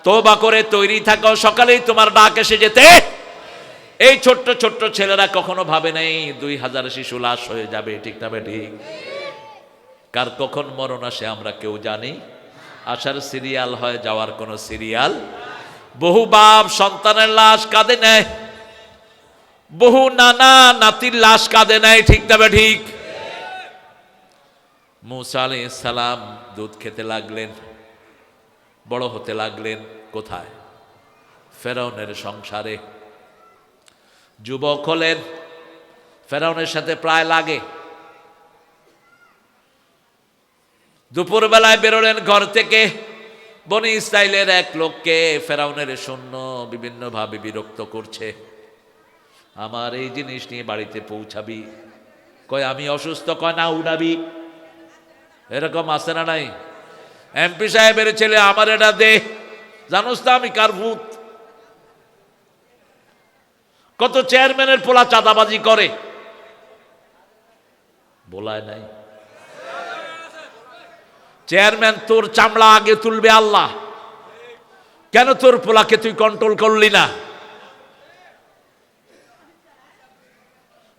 তওবা করে তৈরি থাকো, সকালেই তোমার ডাক এসে যেতে। এই ছোট্ট ছোট্ট ছেলেরা কখনো ভাবে নাই 2000 শিশু লাশ হয়ে যাবে, ঠিক না ঠিক? কার কখন মরণ আসে আমরা কেউ জানি। আসার সিরিয়াল হয়, যাওয়ার কোনো সিরিয়াল। বহু বাপ সন্তানের লাশ কাঁদে নেয়, বহু নানা নাতির লাশ কাঁদে নেয়, ঠিক না ঠিক? মূসা আলাইহিস সালাম দুধ খেতে লাগলেন, বড় হতে লাগলেন কোথায়? ফেরাউনের সংসারে। যুবক হলেন, ফেরাউনের সাথে প্রায় লাগে। দুপুরবেলায় বেরোলেন ঘর থেকে, বনি ইসরাইলের এক লোককে ফেরাউনের সৈন্য বিভিন্নভাবে বিরক্ত করছে। আমার এই জিনিস নিয়ে বাড়িতে পৌঁছাবি? কয় আমি অসুস্থ। কয় না, উড়াবি। এরকম আছে না নাই? এমপি সাহেবের ছেলে, আমার এটা দে। জানোস তো আমি কার ভূত? কত চেয়ারম্যানের পোলা চাঁদাবাজি করে, বলায় নাই? চেয়ারম্যান তোর চামড়া আগে তুলবে আল্লাহ, কেন তোর পোলাকে তুই কন্ট্রোল করলি না?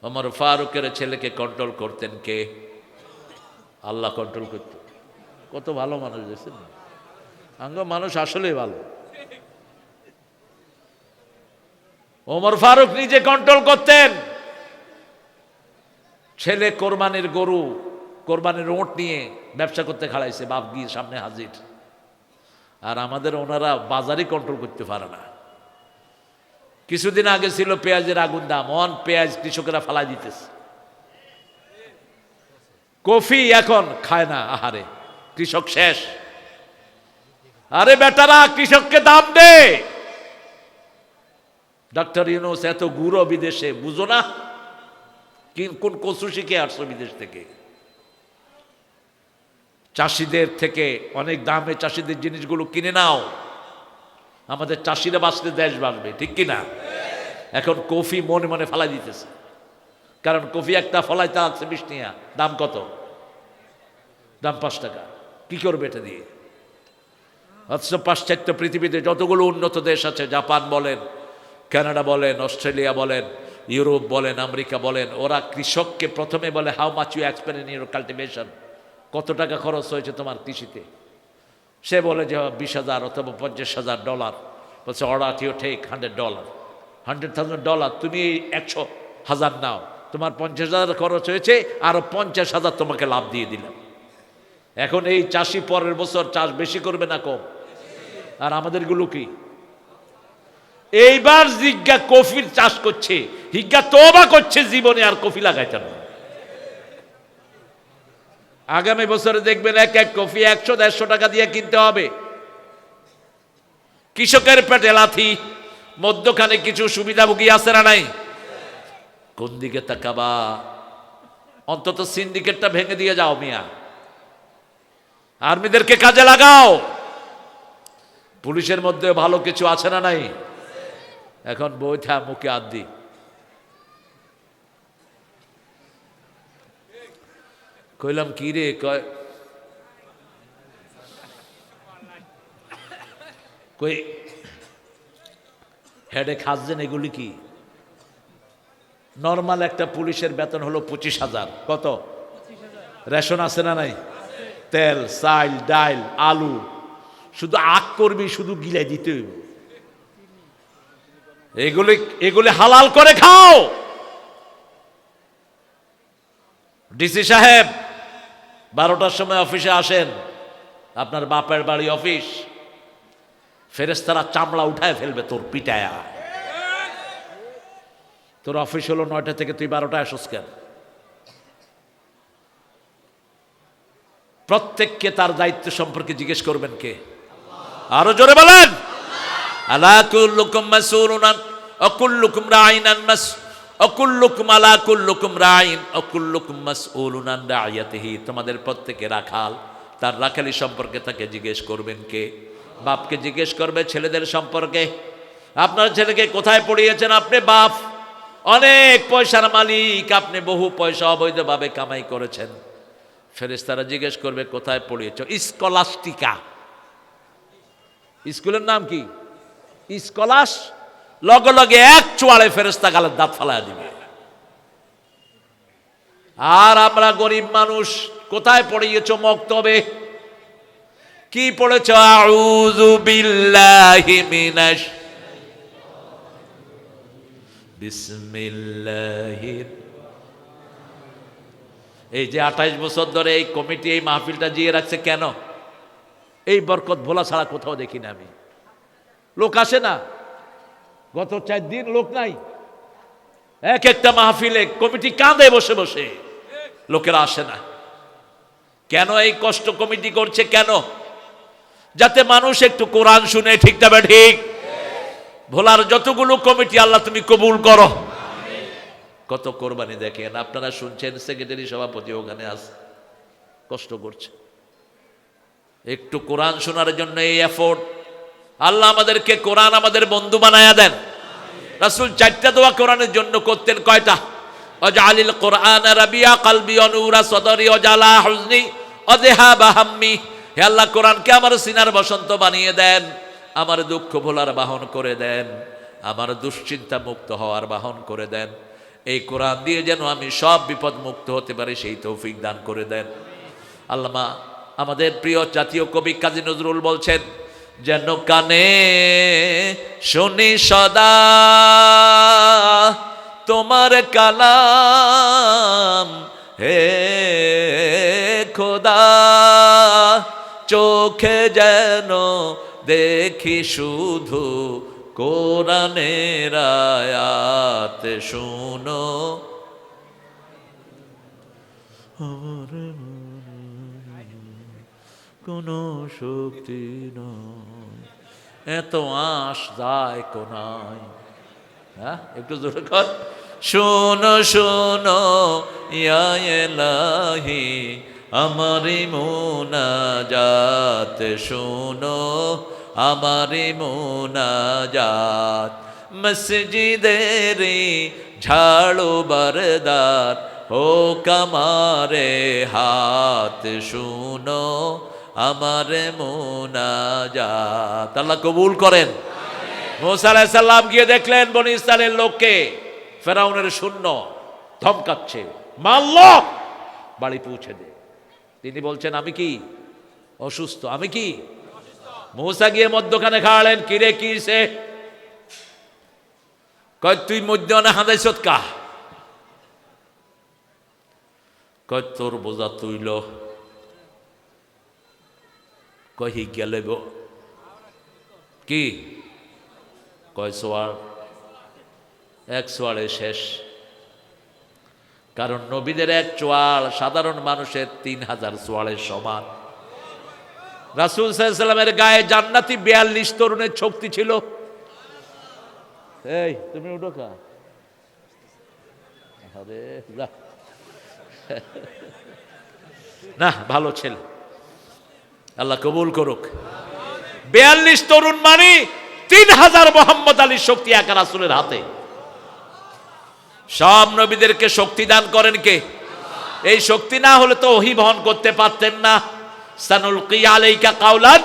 ওমর ফারুকের ছেলেকে কন্ট্রোল করতেন কে? আল্লাহ কন্ট্রোল করত। কত ভালো মানুষ দেখছেন, আঙ্গ মানুষ আসলেই ভালো। ওমর ফারুক নিজে কন্ট্রোল করতেন। ছেলে কোরবানির গরু, কোরবানির ওঁট নিয়ে ব্যবসা করতে খাড়াইছে, বাপ গিয়ে সামনে হাজির। আর আমাদের ওনারা বাজারই কন্ট্রোল করতে পারে না। কিছুদিন আগে ছিল পেঁয়াজের আগুন দাম, পেঁয়াজ কৃষকেরা ফালাই দিতেছে। কফি এখন খায় না, আহারে কৃষক শেষ। আরে বেটারা, কৃষককে দাম দে। ডক্টর ইউনূস এত গুঁড়ো বিদেশে, বুঝো না? কোন কচু শিখে আসছো বিদেশ থেকে? চাষিদের থেকে অনেক দামে চাষিদের জিনিসগুলো কিনে নাও, আমাদের চাষিরা বাঁচলে দেশ বাঁচবে, ঠিক কিনা? এখন কফি মনে মনে ফালাই দিতেছে, কারণ কফি একটা ফলাইতে আছে 20 টাকা, দাম কত? দাম 5 টাকা। কি করবে এটা দিয়ে? অথচ পাশ্চাত্য পৃথিবীতে যতগুলো উন্নত দেশ আছে, জাপান বলেন, কানাডা বলেন, অস্ট্রেলিয়া বলেন, ইউরোপ বলেন, আমেরিকা বলেন, ওরা কৃষককে প্রথমে বলে how much you expend in your cultivation, কত টাকা খরচ হয়েছে তোমার কৃষিতে? সে বলে যে 20,000 অথবা $50,000। বলছে অর্ডার ইউ টেক $100, $100,000। তুমি 100,000 নাও, তোমার 50,000 খরচ হয়েছে, আরো 50,000 তোমাকে লাভ দিয়ে দিলাম। এখন এই চাষি পরের বছর চাষ বেশি করবে না কম? আর আমাদেরগুলো কি? এইবার জিজ্ঞা কফির চাষ করছে, হিজ্ঞা তওবা করছে, জীবনে আর কফি লাগাইতে না। আগামী বছরে দেখবেন এক এক কফি 100-150 টাকা দিয়ে কিনতে হবে। কৃষকের পেটে লাথি। মধ্যখানে কিছু সুবিধাভোগী আছে না নাই? কোন দিকে তাকাবা? অন্তত সিন্ডিকেটটা ভেঙে দিয়ে যাও মিয়া, আর্মিদেরকে কাজে লাগাও। পুলিশের মধ্যে ভালো কিছু আছে না নাই? এখন বইথা মুখে আদি। কইলাম কি রে? কই হেডে খাসছেন, এগুলি কি? নর্মাল একটা পুলিশের বেতন হলো 25,000। কত? রেশন আছে না নাই? তেল, চাল, ডাল, আলু, শুধু আখ করবি, শুধু গিলাই দিতে হইব। এগুলি হালাল করে খাও। ডিসি সাহেব 12টার সময় অফিসে আসেন, আপনার বাপের বাড়ি অফিস, ফেরেশতারা চামড়া উঠায় ফেলবে তোর পিটায়া। তোর অফিস হলো 9টা থেকে, তুই 12টায় আসস কেন? প্রত্যেককে তার দায়িত্ব সম্পর্কে জিজ্ঞেস করবেন কে? আরো জোরে বলেন। আলা কুল্লুকুম মাসউলুন ওয়া কুল্লুকুম রাঈন অকুল্লুকুম আলা কুল্লুকুম রাঈন অকুল্লুকুম মাসউলুন আন রাইয়াতিহি। তোমাদের প্রত্যেকে রাখাল, তার রাখালি সম্পর্কে তাকে জিজ্ঞেস করবেন কে? বাপকে জিজ্ঞেস করবে ছেলেদের সম্পর্কে। আপনার ছেলেকে কোথায় পড়িয়েছেন? আপনি বাপ, অনেক পয়সার মালিক, আপনি বহু পয়সা অবৈধভাবে কামাই করেছেন। ফেরেশতারা জিজ্ঞেস করবে কোথায় পড়িয়েছ? স্কলাস্টিকা। স্কুলের নাম কি? স্কলাস। লগে লগে এক চোয়ালে ফেরেশতা গালের দাঁত ফালায়া দিবে। আর আমরা গরিব মানুষ কোথায় পড়িয়েছো মক্তবে? কি পড়েছো? আউযু বিল্লাহি মিনাশ বিসমিল্লাহির। এই যে 28 বছর ধরে এই কমিটি এই মাহফিলটা জিয়ে রাখছে কেন? এই বরকত ভোলা ছাড়া কোথাও দেখি না আমি। লোক আসে না, গত 4 দিন লোক নাই। এক একটা মাহফিলে কমিটি কাঁদে বসে বসে, লোকেরা আসে না কেন? এই কষ্ট কমিটি করছে কেন? যাতে মানুষ একটু কোরআন শুনে। ঠিক না ঠিক? ভোলার যতগুলো কমিটি আল্লাহ তুমি কবুল করো। কত কোরবানি দেখেন, আপনারা শুনছেন, সেক্রেটারি সভাপতি ওখানে আছে, কষ্ট করছে একটু কোরআন শোনার জন্য। এই এফোর্ট, আল্লাহ আমাদেরকে কোরআন আমাদের বন্ধু বানায়া দেন। রাসূল 4টা দোয়া কোরআনের জন্য করতেন। কয়টা? ওয়াজআলিল কোরআন রাবিয়া কলবি ওয়া নূরা সদরি ওয়া জালা হুজনি ওয়া যাহাবা হাম্মি। হে আল্লাহ, কোরআনকে আমার সিনার বসন্ত বানিয়ে দেন, আমার দুঃখ ভোলার বাহন করে দেন, আমার দুশ্চিন্তা মুক্ত হওয়ার বাহন করে দেন। এই কোরআন দিয়ে যেন আমি সব বিপদ মুক্ত হতে পারি সেই তৌফিক দান করে দেন। আল্লামা আমাদের প্রিয় জাতীয় কবি কাজী নজরুল বলছেন, যেন কানে শুনি সদা তোমার কালাম, হে খোদা চোখে যেন দেখি শুধু কোরআনের আয়াত শুনো। কোনো শক্তি নয়, এত আশ যায় কোনায়। হ্যাঁ, একটু জোরে কর। শোনো শোনো ইয়া ইলাহি আমারি মুনাজাত, শোনো আমারি মুনাজাত। মসজিদের ঝাড়ু বরদার হোক আমারে হাত, শুনো আমার মুনাজাত। আল্লাহ কবুল করেন। মুসা আলাইহিস সালাম গিয়ে দেখলেন বনি ইসরাইলের লোককে ফেরাউনের শূন্য ধমকাচ্ছে, মারল, বাড়ি পৌঁছে দে। তিনি বলছেন আমি কি অসুস্থ, আমি কি। মুসা গিয়ে মধ্যখানে খাওয়ালেন, কিরে কি সে? কয় তুই মধ্যখানে হাঁদাইছত কা? কয় তোর বোঝা তুইল। কহি গেলে কি? কয় সোয়ার, এক সোয়ারে শেষ। কারণ নবীদের এক চোয়াল সাধারণ মানুষের 3000 সোয়ালের সমান। রাসূল সাল্লাল্লাহু আলাইহি সাল্লামের গায়ে জান্নাতি 42 তরুণের শক্তি ছিল। এই তুমি উঠো কা? আরে না, ভালো ছেলে, আল্লাহ কবুল করুক। 42 তরুণ মানে 3000 মোহাম্মদ আলীর শক্তি একা রাসূলের হাতে। সব নবীদেরকে শক্তি দান করেন কে? এই শক্তি না হলে তো ওহী বহন করতে পারতেন না। সানুলকি আলাইকা কাওলান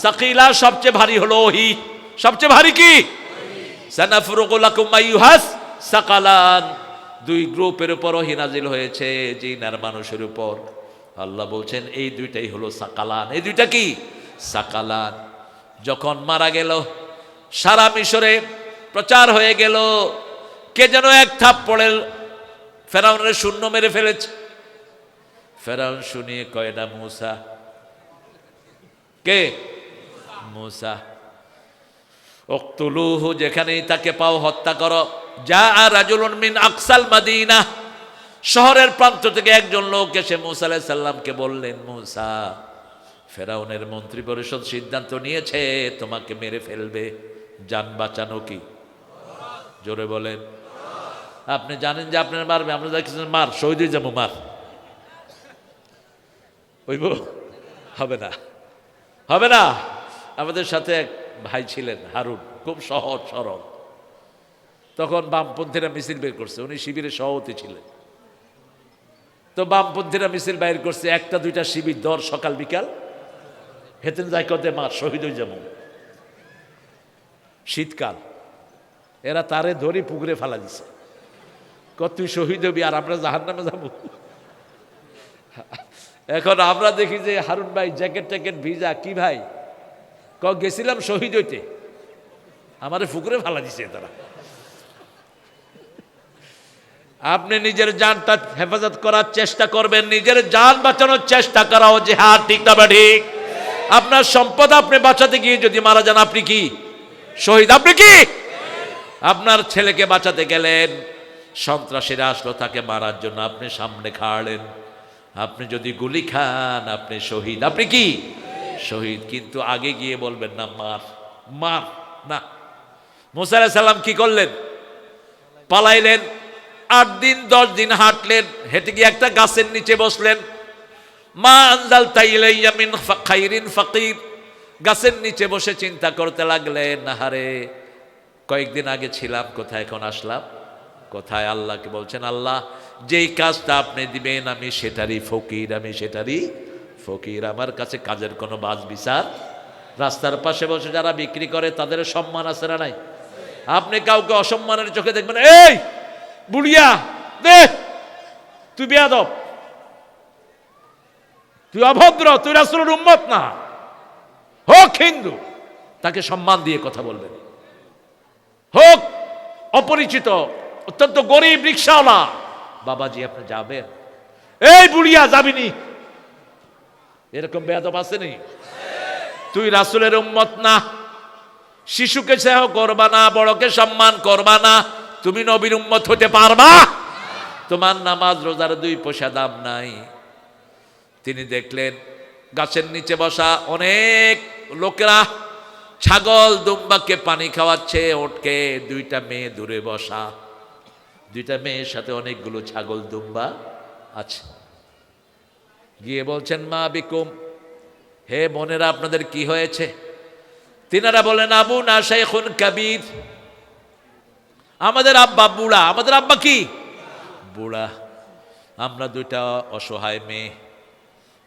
সাকিলা, সবচেয়ে ভারী হলো ওহী। সবচেয়ে ভারী কি? সানাফরুগু লাকুম আইয়ুহাস সাকালান। 2 গ্রুপের উপর ওহী নাজিল হয়েছে, জিন আর মানুষের উপর। আল্লাহ বলছেন এই 2টাই হলো সাকালান। এই 2টা কি? সাকালান। যখন মারা গেল, সারা মিশরে প্রচার হয়ে গেল, কে যেন এক থাপ্পড়ে ফেরাউনের শূন্য মেরে ফেলেছে। ফেরাউন শুনিয়ে কয় না মুসা। কে? মুসা। উকতুলুহু, যেখানেই তাকে পাও হত্যা করো। যা রাজুলুন মিন আকসাল মাদিনা, শহরের প্রান্ত থেকে একজন লোক এসে মুসা আলাইহিস সালামকে বললেন, মুসা, ফেরাউনের মন্ত্রী পরিষদ সিদ্ধান্ত নিয়েছে তোমাকে মেরে ফেলবে। জান বাঁচানো কি? জোরে বলেন। আপনি জানেন যে আপনার মারবে, আমরা দেখছেন মার শহীদ হয়ে যাবো, মার হইব? হবে না, হবে না। আমাদের সাথে এক ভাই ছিলেন হারুন, খুব সহজ সরল। তখন বামপন্থীরা মিছিল বের করছে, উনি শিবিরের সভাপতি ছিলেন। তো বামপন্থীরা মিছিল বাইর করছে, 1টা 2টা শিবির দর সকাল বিকাল হেতেন যাই কতে মার শহীদ হয়ে যাবো। শীতকাল, এরা তারে ধরে পুকুরে ফেলা দিছে, তুই শহীদ হবি আর আমরা জাহান্নামে যাব। এখন আমরা দেখি যে হারুন ভাই জ্যাকেট ট্যাকেট ভিজা, কি ভাই গেছিলাম শহীদ হইতে, আমারে পুকুরে ফেলা দিছে তারা। আপনি নিজের জানটা হেফাজত করার চেষ্টা করবেন, নিজের জান বাঁচানোর চেষ্টা করাও জিহাদ, ঠিক না ঠিক? আপনার সম্পদ আপনি বাঁচাতে গিয়ে যদি মারা যান, আপনি কি শহীদ? আপনি কি? আপনার ছেলেকে বাঁচাতে গেলেন, সন্ত্রাসীরা আসলো তাকে মারার জন্য, আপনি সামনে খাড়লেন, আপনি যদি গুলি খান আপনি শহীদ। আপনি কি শহীদ? কিন্তু আগে গিয়ে বলবেন না মার মার না। মুসা আলাইহিস সালাম কি করলেন? পালাইলেন, 8 দিন 10 দিন হাঁটলেন, হেঁটে গিয়ে একটা গাছের নিচে বসলেন। মা আনজালতা ইলাইয়া মিন খাইরিন ফাকির, গাছের নিচে বসে চিন্তা করতে লাগলেন, আহারে কয়েকদিন আগে ছিলাম কোথায়, এখন আসলাম কোথায়? আল্লাহকে বলছেন, আল্লাহ যেই কাজটা আপনি দিবেন আমি সেটারই ফকির, আমি সেটারই ফকির, আমার কাছে কাজের কোনো বাজ বিচার। রাস্তার পাশে বসে যারা বিক্রি করে তাদের সম্মান আছে না নাই? আপনি কাউকে অসম্মানের চোখে দেখবেন, এই বুড়িয়া দে, তুই বেয়াদব, তুই অভদ্র, তুই রাসূলের উম্মত না, হোক হিন্দু, তাকে সম্মান দিয়ে কথা বলবেন। হোক অপরিচিত, অত্যন্ত গরিব রিকশাওয়ালা, বাবাজি আপনি যাবেন, এই বুড়িয়া যাবিনি, এরকম বেয়াদব আসেনি? তুই রাসূলের উম্মত না, শিশুকে স্নেহ করবা না, বড়কে সম্মান করবা না, তুমি নবীর উম্মত হতে পারবা? তোমার নামাজ রোজার 2 পয়সা দাম নাই। তিনি দেখলেন গাছের নিচে বসা অনেক লোকেরা ছাগল দুম্বাকে পানি খাওয়াচ্ছে, ওটকে 2টা মেয়ে দূরে বসা, 2টা মেয়ের সাথে অনেকগুলো ছাগল দুম্বা আছে। গিয়ে বলছেন, মা বিকুম, হে বোনেরা আপনাদের কি হয়েছে? তিনারা বলেন, আবু না শাইখুন কাবীর, আমাদের আব্বা বুড়া। আমাদের আব্বা কি বুড়া, আমরা 2টা অসহায় মেয়ে।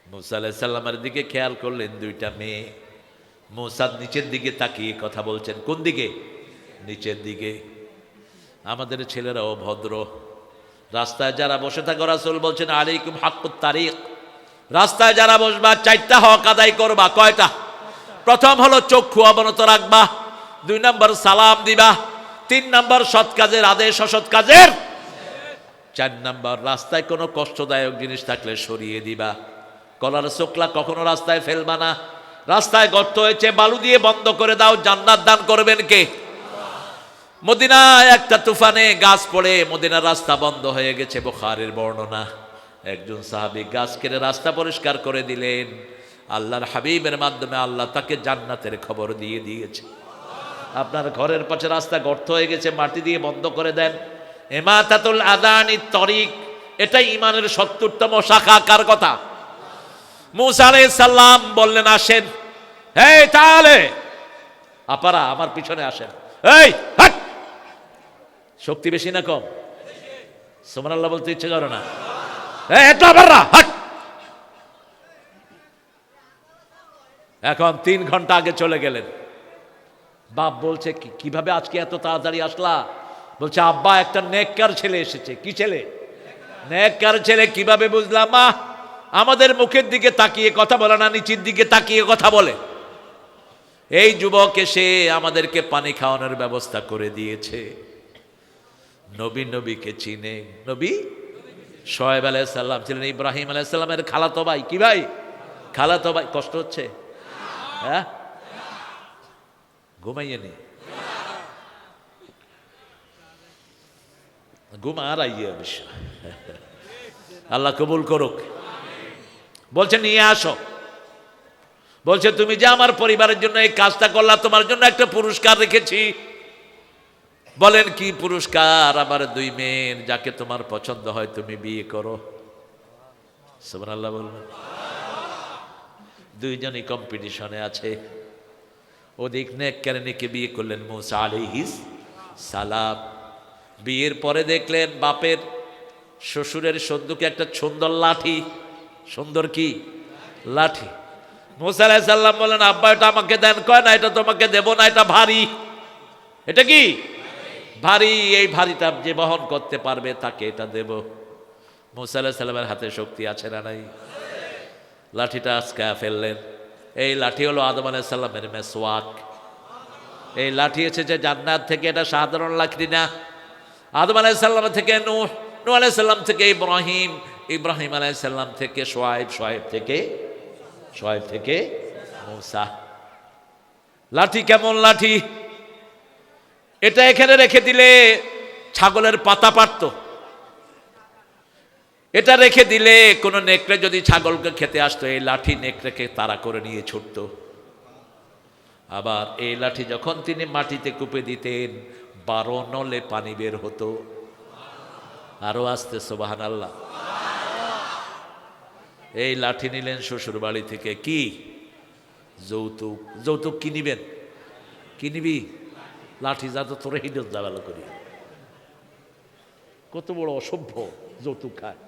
মুসা আলাইহিস সালামের দিকে খেয়াল করলেন, 2টা মেয়ে। মুসা নিচের দিকে তাকিয়ে কথা বলছেন। কোন দিকে? নিচের দিকে। আমাদের ছেলেরাও ভদ্র, রাস্তায় যারা বসে থাকে রাসূল বলছেন, আলাইকুম হাক্কুত তারিক, রাস্তায় যারা বসবা 4টা হক আদায় করবা। কয়টা? প্রথম হলো চক্ষু অবনত রাখবা, 2 নম্বর সালাম দিবা, 3 নম্বর সৎ কাজের আদেশ, অসৎ কাজের 4 নম্বর রাস্তায় কোনো কষ্টদায়ক জিনিস থাকলে সরিয়ে দিবা। কলার চোখলা কখনো রাস্তায় ফেলবা না। রাস্তায় গর্ত হয়েছে, বালু দিয়ে বন্ধ করে দাও, জান্নাত দান করবেন কে? মদিনায় একটা তুফানে গাছ পড়ে মদিনার রাস্তা বন্ধ হয়ে গেছে, বুখারীর বর্ণনা। একজন সাহাবী গাছ কেটে রাস্তা পরিষ্কার করে দিলেন, আল্লাহর হাবিবের মাধ্যমে আল্লাহ তাকে জান্নাতের খবর দিয়ে দিয়েছে। আপনার ঘরের পাশে রাস্তা গর্ত হয়ে গেছে, মাটি দিয়ে বন্ধ করে দেন। ইমাতাতুল আযানি তরিক, এটা ঈমানের 70তম শাখা। কার কথা? মুসা আলাইহিস সালাম বললেন, আসেন, এই তাহলে আপারা আমার পিছনে আসেন। এই হাট, শক্তি বেশি না কম? সুবহানাল্লাহ বলতে ইচ্ছে করে না? এই এটা আপারা হাট। এখন 3 ঘন্টা আগে চলে গেলেন। বাপ বলছে, কিভাবে আজকে এত তাড়াতাড়ি আসলা? বলছে, আব্বা একটা নেককার ছেলে এসেছে। কি ছেলে? নেককার ছেলে। কিভাবে বুঝলাম? মা আমাদের মুখের দিকে তাকিয়ে কথা বলে না, নিচের দিকে তাকিয়ে কথা বলে। এই যুবক এসে আমাদেরকে পানি খাওয়ানোর ব্যবস্থা করে দিয়েছে। নবী নবীকে চিনে। নবী শোয়েব আলাইহিস সালাম ছিলেন ইব্রাহিম আলাইহিস সালামের খালাতো ভাই। কি ভাই? খালাতো ভাই। কষ্ট হচ্ছে? হ্যাঁ, ঘুমাইয়ে নি, ঘুম আর আইয়ে অবশ্য। আল্লাহ কবুল করুক। বলছে, নিয়ে আসো। বলছে, তুমি যে আমার পরিবারের জন্য এই কাজটা করলা, তোমার জন্য একটা পুরস্কার রেখেছি। বলেন, কি পুরস্কার? আমার 2 মেয়ের যাকে তোমার পছন্দ হয় তুমি বিয়ে করো। সুবহানাল্লাহ বলবেন। 2 জনই কম্পিটিশনে আছে। ওদিক নেককারকে বিয়ে করলেন মুসা আলাইহিস সালাম। বিয়ের পরে দেখলেন বাপের শ্বশুরের সন্দুকে একটা সুন্দর লাঠি। সুন্দর কি? লাঠি। মুসা আলাইহিস সালাম বলেন, আব্বা এটা আমাকে দেন। কয় না, এটা তোমাকে দেব না, এটা ভারী। এটা কি ভারী, এই ভারীটা যে বহন করতে পারবে তাকে এটা দেব। মুসা আলাইহিস সালামের হাতে শক্তি আছে না নাই? লাঠিটা আজকে ফেললেন। এই লাঠি হলো আদম আলাইহিস সালামের মেসওয়াক। এই লাঠি এসেছে জান্নাত থেকে, এটা সাধারণ লাঠি না। আদম আলাইহিস সালাম থেকে নূহ, নূহ আলাইহিস সালাম থেকে ইব্রাহিম, ইব্রাহিম আলাইহিস সালাম থেকে শুআয়ব, শুআয়ব থেকে মূসা। লাঠি কেমন লাঠি? এটা এখানে রেখে দিলে ছাগলের পাতা পারত। এটা রেখে দিলে কোনো নেকড়ে যদি ছাগলকে খেতে আসতো, এই লাঠি নেকড়েকে তাড়া করে নিয়ে ছুটত। আবার এই লাঠি যখন তিনি মাটিতে কুপে দিতেন, 12 নলে পানি বের হতো। আরো আসতে সুবহানাল্লাহ। এই লাঠি নিলেন শ্বশুর বাড়ি থেকে, কি যৌতুক। যৌতুক কি নিবেন? কি নিবি? লাঠি, যা তো তোর হিডত যা ভালো করি। কত বড় অসভ্য, যৌতুক খায়।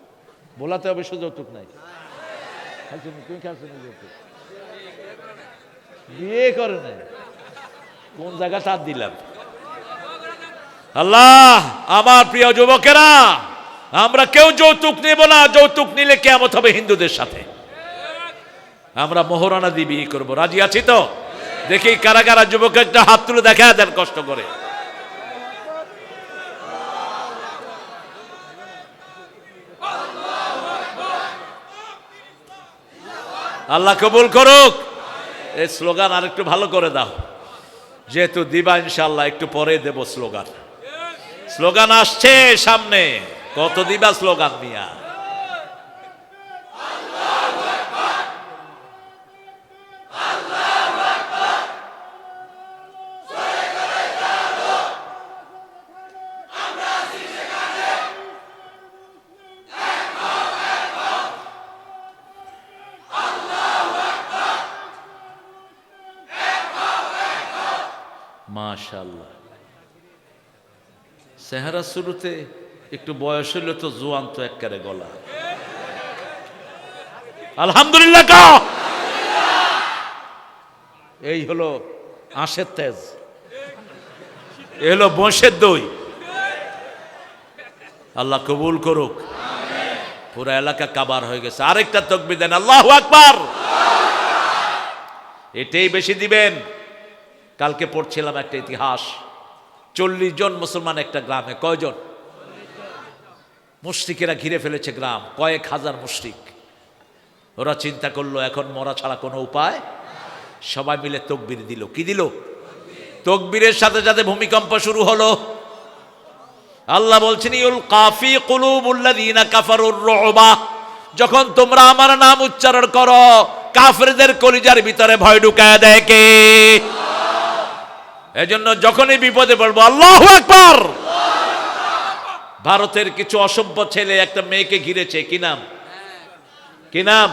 বলাতে অবশ্য যৌতুক নাই। তুমি খাচ্ছ না যৌতুক? বিয়ে করে নাই, কোন জায়গা সাথ দিলাম। আল্লাহ, আমার প্রিয় যুবকেরা, আমরা কেউ যৌতুক নেব না। যৌতুক নিলে কিয়ামত হবে হিন্দুদের সাথে। আমরা মোহরানা দিয়ে বিয়ে করবো, রাজি আছি তো? দেখি কারা কারা যুবক, একটা হাত তুলে দেখা দেন কষ্ট করে। আল্লাহ কবুল করুক। এই স্লোগান আর একটু ভালো করে দাও, যেহেতু দিবা ইনশাআল্লাহ, একটু পরে দেব স্লোগান। স্লোগান আসছে সামনে, কত দিবা স্লোগান নিয়া? মাশাআল্লাহ। চেহারা শুরুতে একটু বয়স হইলে তো জোয়ান, তো একবারে গলা। আলহামদুলিল্লাহ কা। এই হলো আঁশের তেজ, এই হলো বংশের দই। আল্লাহ কবুল করুক। পুরো এলাকা কাবার হয়ে গেছে। আরেকটা তাকবীর দেন, আল্লাহু আকবার। এটাই বেশি দিবেন। কালকে পড়ছিলাম একটা ইতিহাস, 40 জন মুসলমান একটা গ্রামে। কয়জন? মুশরিকেরা ঘিরে ফেলেছে গ্রাম, কয়েক হাজার মুশরিক। ওরা চিন্তা করলো এখন মরা ছাড়া কোনো উপায়। সবাই মিলে তাকবীর দিল। কি দিল? তাকবীরের সাথে সাথে ভূমিকম্প শুরু হলো। আল্লাহ বলছেন, ইউলকা ফি কুলুবুল্লাযীনা কাফারুর রুবা। যখন তোমরা আমার নাম উচ্চারণ করো, কাফেরদের কলিজার ভিতরে ভয় ঢুকায় দেয় কে? এজন্য যখনই বিপদে পড়বো আল্লাহু আকবার। ভারতের কিছু অসভ্য ছেলে একটা মেয়েকে ঘিরেছে। কি নাম? কি নাম?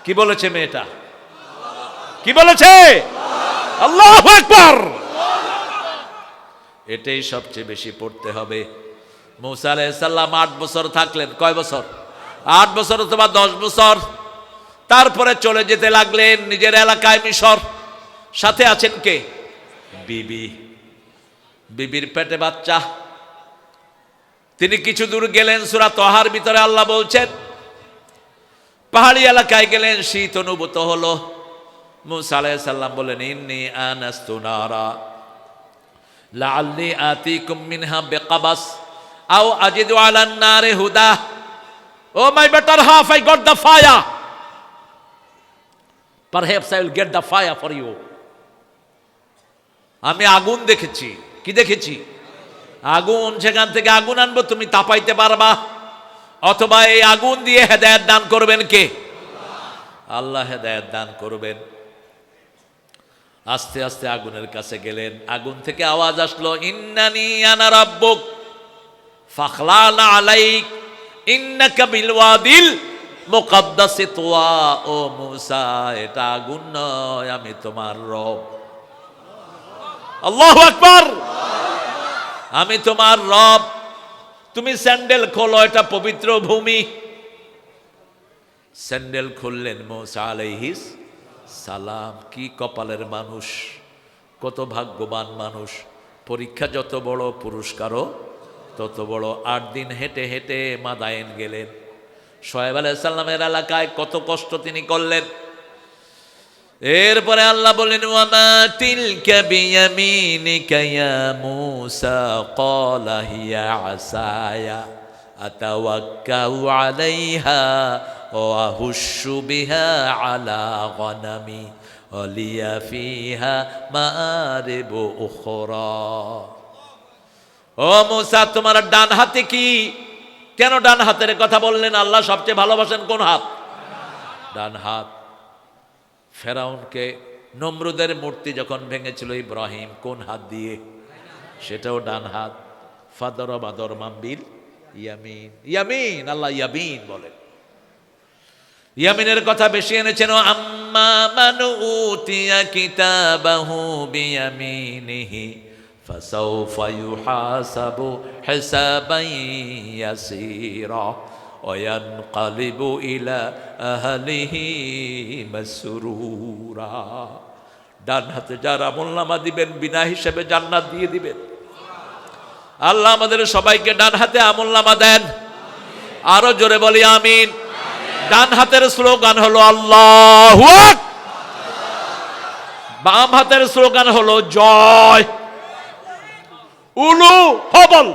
কি বলেছে মেয়েটা? কি বলেছে? আল্লাহু আকবার। এটাই সবচেয়ে বেশি পড়তে হবে। মূসা আলাইহিস সালাম 8 বছর থাকলেন। কয় বছর? 8 বছর অথবা 10 বছর। তারপরে চলে যেতে লাগলেন নিজের এলাকায় মিশর। সাথে আছেন কে? বিবি। বিবির পেটে বাচ্চা। তিনি কিছু দূর গেলেন, সূরা তাহার ভিতরে আল্লাহ বলছেন, পাহাড়ি এলাকায় গেলেন, শীত অনুভূত হলো। মূসা আলাইহিস সালাম বলেন, ইন্নী আনাস্তু নারা লাআল্লি আতিকুম মিনহা বিকাবাস আও আজিদু আলান নারি হুদা। Oh my better half, I got the fire, perhaps I will get the fire for you. আমি আগুন দেখেছি। কি দেখেছি? আগুন। সেখান থেকে আগুন আনবো, তুমি তাপাইতে পারবা। অথবা এই আগুন দিয়ে হেদায়েত দান করবেন কে? আল্লাহ হেদায়েত দান করবেন। আস্তে আস্তে আগুনের কাছে গেলেন। আগুন থেকে আওয়াজ আসলো, ইন্নানি আনা রাব্বুক ফাখলানা আলাইক ইন্নাকা বিল ওয়াদিল মুকাদ্দাসি তুয়া। ও মূসা, এটা আগুন নয়, আমি তোমার রব। আল্লাহু আকবার। আমি তোমার রব। তুমি স্যান্ডেল খোলো, এটা পবিত্র ভূমি। স্যান্ডেল খুললেন মূসা আলাইহিস সালাম। কি কপালের মানুষ, কত ভাগ্যবান মানুষ। পরীক্ষা যত বড়, পুরস্কারও তত বড়। 8 দিন হেঁটে হেঁটে মাদায়েন গেলেন। শোয়েব আলাইহিস সালামের এলাকায় কত কষ্ট তিনি করলেন। এরপরে আল্লাহ বলেন, ওয়ামা তিলকা বিয়ামিনিকা ইয়া মূসা ক্বালা হিয়া আসায়া আতাওয়াক্কাউ আলাইহা ওয়া আহুশু বিহা আলা গনামি ওয়ালিয়া ফিহা মাআরিবু উখরা। ও মূসা, তোমার ডান হাতে কি? কেন ডান হাতের কথা বললেন? আল্লাহ সবচেয়ে ভালোবাসেন কোন হাত? ডান হাত। ফেরাউনকে নমরুদের মূর্তি যখন ভেঙেছিল ইব্রাহিম, কোন হাত দিয়ে? সেটাও ডান হাত। ফাদরবা দরমাম বিল ইয়ামিন। ইয়ামিন, আল্লাহ ইয়ামিন বলেন। ইয়ামিনের কথা বেশি এনেছেন। আম্মা মান উতিয়া কিতাবাহু বিয়ামিনিহি ফাসাউফা ইউহাসাবু হিসাবান ইয়াসীরা ওয়ায়ানকালিবু ইলা আহলিহি মাসরুরা। ডান হাতে যার আমলনামা দিবেন বিনা হিসেবে জান্নাত দিয়ে দিবেন। আল্লাহ আমাদের সবাইকে ডান হাতে আমলনামা দেন। আরো জোরে বলি আমিন। ডান হাতের স্লোগান হলো আল্লাহু আকবার, বাম হাতের স্লোগান হলো জয়। উলু হবল,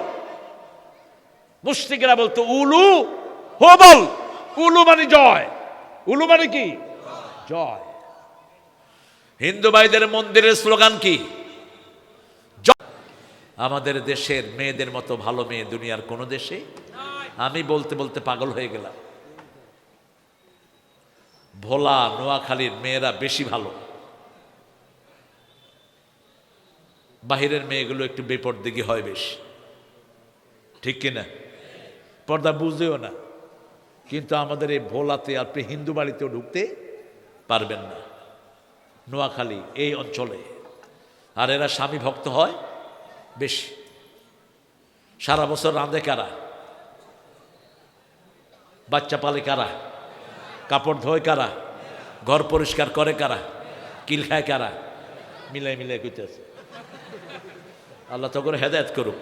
মুশরিকরা বলতো উলু হবল। উলু মানে জয়, উলু মানে কি? জয়। হিন্দু ভাইদের মন্দিরের স্লোগান কি? আমাদের দেশের মেয়েদের মতো ভালো মেয়ে দুনিয়ার কোন দেশে? আমি বলতে বলতে পাগল হয়ে গেলাম। ভোলা, নোয়াখালীর মেয়েরা বেশি ভালো। বাহিরের মেয়েগুলো একটু বেপরদিগি হয় বেশি, ঠিক কিনা? পর্দা বুঝেও না। কিন্তু আমাদের এই ভোলাতে আপনি হিন্দু বাড়িতেও ঢুকতে পারবেন না, নোয়াখালী এই অঞ্চলে। আর এরা স্বামী ভক্ত হয় বেশি। সারা বছর রাঁধে কারা? বাচ্চা পালে কারা? কাপড় ধোয় কারা? ঘর পরিষ্কার করে কারা? কিল খায় কারা? মিলাই মিলাই কইতেছে। আল্লাহ তো করে হেদায়েত করুক।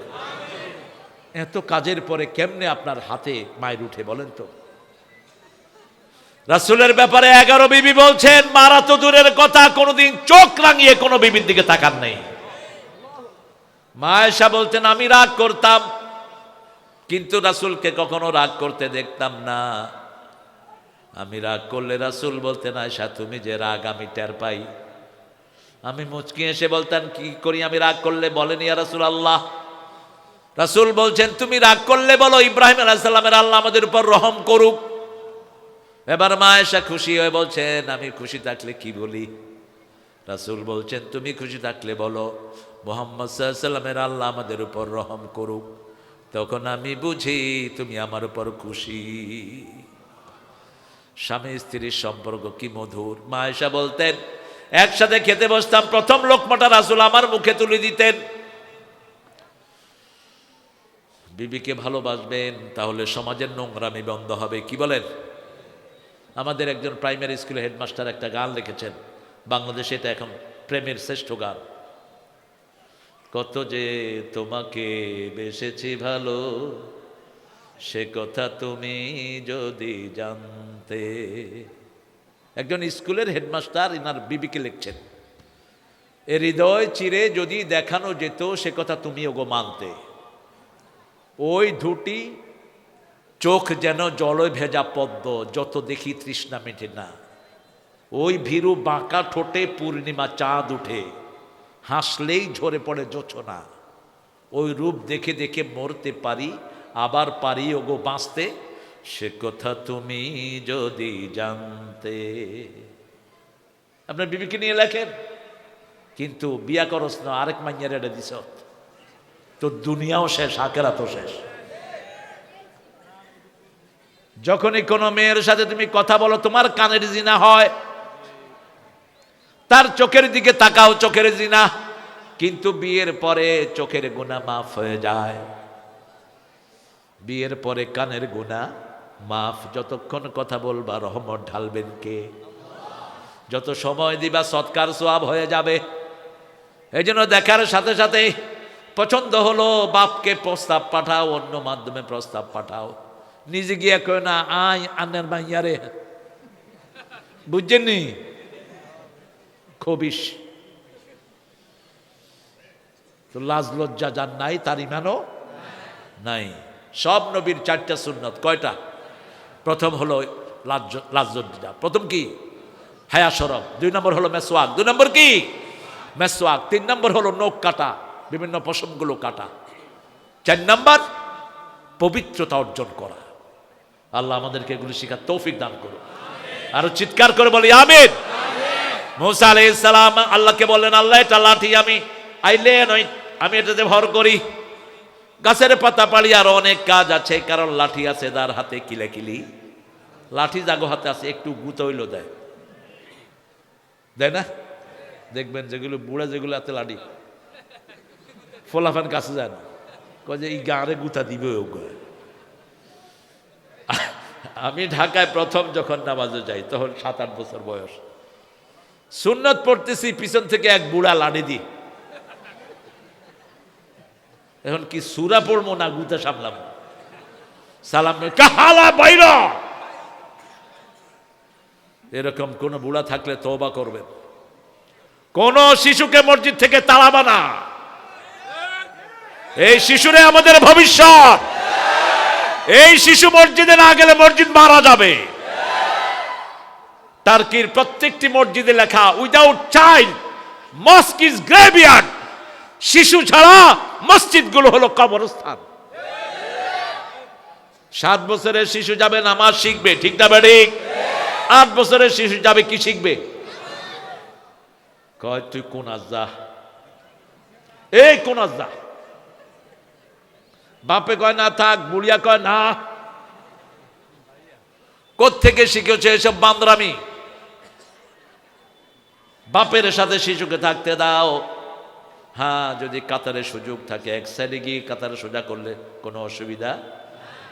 এত কাজের পরে কেমনে আপনার হাতে মায়ের উঠে বলেন তো? রাসূলের ব্যাপারে 11 বিবি বলছেন, মারা তো দূরের কথা, কোনোদিন চোখ রাঙিয়ে কোনো বিবির দিকে তাকান নাই। মা আয়েশা বলতেন, আমি রাগ করতাম কিন্তু রাসূলকে কখনো রাগ করতে দেখতাম না। আমি রাগ করলে রাসূল বলতেন, আয়েশা তুমি যে রাগ আমি টের পাই। আমি মুচকি এসে বলতাম, কি করি আমি রাগ করলে? বলেন ইয়া রাসূলুল্লাহ। রাসূল বলছেন, তুমি রাগ করলে বলো ইব্রাহিম আলাইহিস সালামের আল্লাহ আমাদের উপর রহম করুক। এবার মা আয়েশা খুশি হয়ে বলছেন, আমি খুশি থাকলে কি বলি? রাসূল বলছেন, তুমি খুশি থাকলে বলো মুহাম্মদ সাল্লাল্লাহু আলাইহি সাল্লামের আল্লাহ আমাদের উপর রহম করুক। তখন আমি বুঝি তুমি আমার উপর খুশি। স্বামী স্ত্রীর সম্পর্ক কি মধুর। মা আয়েশা বলতেন, একসাথে খেতে বসতাম, প্রথম লোকমাটা রাসূল আমার মুখে তুলে দিতেন। বিবিকে ভালোবাসবেন, তাহলে সমাজের নোংরামি বন্ধ হবে। কি বলেন? আমাদের একজন প্রাইমারি স্কুলের হেডমাস্টার একটা গান লিখেছেন, বাংলাদেশে এটা এখন প্রেমের শ্রেষ্ঠ গান। কত যে তোমাকে বেসেছি ভালো, সে কথা তুমি যদি জানতে। একজন স্কুলের হেডমাস্টার ইনার বিবিকে লিখছেন, এ হৃদয় চিরে যদি দেখানো যেত, সে কথা তুমি ওগো মানতে। ওই দুটি চোখ যেন জলে ভেজা পদ্ম, যত দেখি তৃষ্ণা মেটে না। ওই ভীরু বাঁকা ঠোঁটে পূর্ণিমা চাঁদ উঠে, হাসলেই ঝরে পড়ে জোছনা। ওই রূপ দেখে দেখে মরতে পারি, আবার পারি ওগো বাঁচতে, সে কথা তুমি যদি জানতে। আপনার বিবিকে নিয়ে লেখেন, কিন্তু বিয়া করস না, আরেক মাইয়ার এটা দিস, তো দুনিয়াও শেষ, আখিরাতও শেষ। যখনই কোনো মেয়ের সাথে তুমি কথা বলো, তোমার কানের জিনা হয়, তার চোখের দিকে তাকাও, চোখের জিনা। কিন্তু বিয়ের পরে চোখের গুনাহ মাফ হয়ে যায়, বিয়ের পরে কানের গুনাহ মাফ। যতক্ষণ কথা বলবা রহমত ঢালবেন কে? যত সময় দিবা সৎকার সওয়াব হয়ে যাবে। এই জন্য দেখার সাথে সাথে পছন্দ হলো বাপকে প্রস্তাব পাঠাও, অন্য মাধ্যমে প্রস্তাব পাঠাও, নিজে গিয়া কয় না আই আন্নের মাইয়ারে, বুঝছেননি? খবিস। তো লাজ লজ্জা যার নাই তার ইমানও নাই। সব নবীর 4টা সুন্নত। কয়টা? প্রথম হলো লাজ লজ্জা। প্রথম কি? হায়া শরম। 2 নম্বর হলো মেসওয়াক। 2 নম্বর কি? মেসওয়াক। 3 নম্বর হলো নখ কাটা, বিভিন্ন পশমগুলো কাটা। 4 নম্বর পবিত্রতা অর্জন করা। আল্লাহ আমাদেরকে এগুলি শিখার তৌফিক দান করুন। আরো চিৎকার করে বলি আমিন। মুসা আলাইহিস সালাম আল্লাহকে বললেন, আল্লাহ এটা লাঠি আমি আইলে নয়, আমি এটাতে ভর করি, গাছের পাতা পাড়ি, আর অনেক কাজ আছে, কারণ লাঠি আছে তার হাতে, কিলে কিলি লাঠি জাগো হাতে আছে, একটু গুঁতো হইলো দেয়, দেয় না? দেখবেন যেগুলো বুড়া, যেগুলো হাতে লাঠি, ফোলাফান কাছে যায় না, কয় যে এই গাঁরে গুঁতা দিবে। আমি ঢাকায় প্রথম যখন নামাজে যাই তখন 7-8 বছর বয়স, সুন্নত পড়তেছি, পিছন থেকে এক বুড়া লাঠি দি। এখন কি সূরা পড়বো না গুতা সামলাম? সালাম কাহালা বাইরা। এরকম কোন বুড়া থাকলে তওবা করবেন। কোন শিশুকে মসজিদ থেকে তাড়াবা না। এই শিশুরে আমাদের ভবিষ্যৎ। এই শিশু মসজিদে না গেলে মসজিদ মারা যাবে। টার্কির প্রত্যেকটি মসজিদে লেখা, উইদাউট চাইল্ড মস্ক ইজ গ্রেভিয়ার্ড। শিশু ছাড়া মসজিদগুলো হলো কবরস্থান। 7 বছরের শিশু যাবে নামাজ শিখবে, ঠিক না ঠিক? 8 বছরের শিশু যাবে কি শিখবে? কয় তুই কোন আজ্জা, এই কোন আজ্জা। বাপে কয় না থাক, বুড়িয়া কয় না। কোত্থেকে শিখেছে এসব বান্দরামি? বাপের সাথে শিশুকে থাকতে দাও। হ্যাঁ, যদি কাতারে সুযোগ থাকে এক সাইডে গিয়ে কাতারে সোজা করলে কোনো অসুবিধা,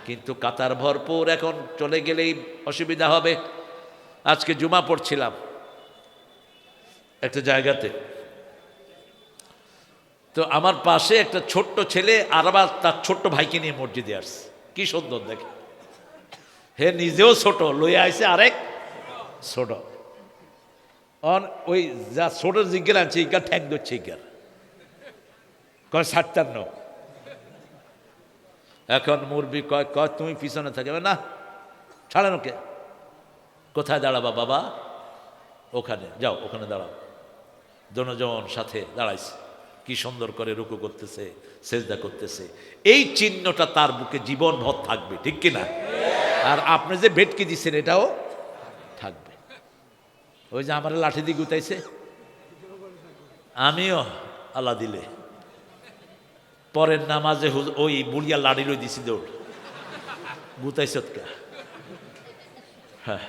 কিন্তু কাতার ভরপুর, এখন চলে গেলেই অসুবিধা হবে। আজকে জুমা পড়ছিলাম একটা জায়গাতে, তো আমার পাশে একটা ছোট্ট ছেলে আর আবার তার ছোট্ট ভাইকে নিয়ে মসজিদে আসছে। কি সুন্দর দেখে, হে নিজেও ছোট, লইয়া আইছে আরেক ছোট। ওই যা ছোট জিজ্ঞের আনছে ইকার ঠ্যাং ধরছে, ইকার কয় 57। এখন মুরবি কয় কয় তুমি পিছনে থাকবে না, ছাড়েন ওকে। কোথায় দাঁড়াবা বাবা? ওখানে যাও, ওখানে দাঁড়াও। দনজন সাথে দাঁড়াইছে, কি সুন্দর করে রুকু করতেছে, সেজদা করতেছে। এই চিহ্নটা তার বুকে জীবন ভর থাকবে, ঠিক কিনা? আর আপনি যে ভেটকি দিচ্ছেন এটাও থাকবে। ওই যে আমার লাঠি দিয়ে গুতাইছে, আমিও আল্লাহ দিলে পরের নামাজে ওই বুড়িয়া লাড়ি লই দিছি দৌড়, গুতাইছ কা। হ্যাঁ,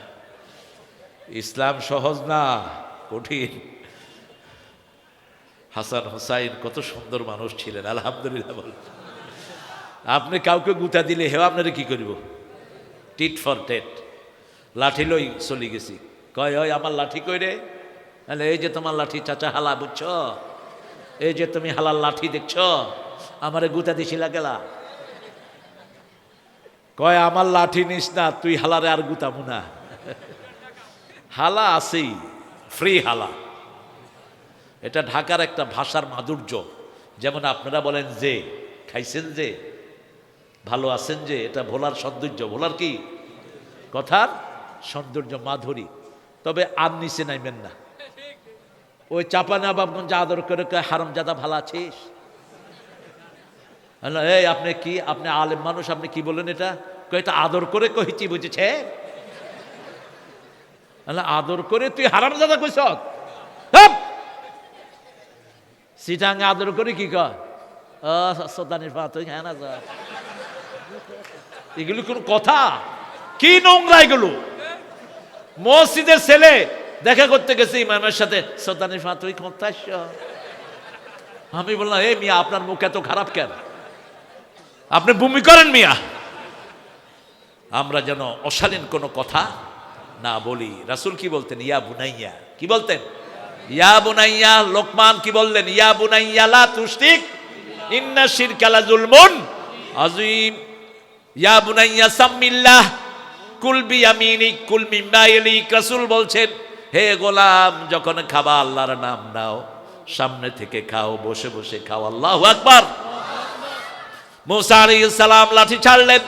ইসলাম সহজ না, কঠিন। হাসান হুসাইন কত সুন্দর মানুষ ছিলেন, আলহামদুলিল্লাহ বল। আপনি কাউকে গুতা দিলে হেও আপনারা কি করব? টিট ফর টেট, লাঠি লই চলে গেছি। কয় ওই আমার লাঠি কই রে? এই যে তোমার লাঠি চাচা হালা, বুঝছ? এই যে তুমি হালার লাঠি দেখছ, আমারে গুতা দিছিলা গেলা। কয় আমার লাঠি নিস না, তুই হালারে আর গুতামু না। হালা আছেই, ফ্রি হালা। এটা ঢাকার একটা ভাষার মাধুর্য। যেমন আপনারা বলেন যে খাইছেন, যে ভালো আছেন, যে এটা ভোলার সৌন্দর্য। ভোলার কি কথার সৌন্দর্য, মাধুরী। তবে আর নিচে নাইবেন না। ওই চাপানাবাবগঞ্জ আদর করে কয় হারামজাদা ভালো আছিস? এই আপনি কি, আপনি আলেম মানুষ, আপনি কি বলেন এটা? এটা আদর করে কইছি, বুঝেছে? আদর করে তুই হারামজাদা কইছ? সিটাঙ্গে আদর করে কি কয়? এগুলো কোন কথা? কি নোংরা এগুলো! মসজিদের ছেলে দেখা করতে গেছে ইমামের সাথে, সদানির ফা তুই কোথায় আসছ? আমি বললাম, এই মিয়া আপনার মুখ এত খারাপ কেন? আপনি বমি করেন মিয়া। আমরা যেন অশালীন কোনো কথা না বলি। রাসূল কি বলতেন? ইয়া বুনাইয়া। কি বলতেন? ইয়া বুনাইয়া। লোকমান কি বললেন? ইয়া বুনাইয়া লা তুশরিক ইন্না শিরকা লাযুলমুন আযীম। ইয়া বুনাইয়া সাম্মিল্লাহ কুল বিয়ামিনিক কুল মিম্মা ইয়ালিক। রাসূল বলছেন, হে গোলাম, যখন খাবা আল্লাহর নাম নাও, সামনে থেকে খাও, বসে বসে খাও। আল্লাহু আকবার। মুসা আলাইহিস সালাম লাঠি ছাড়লেন,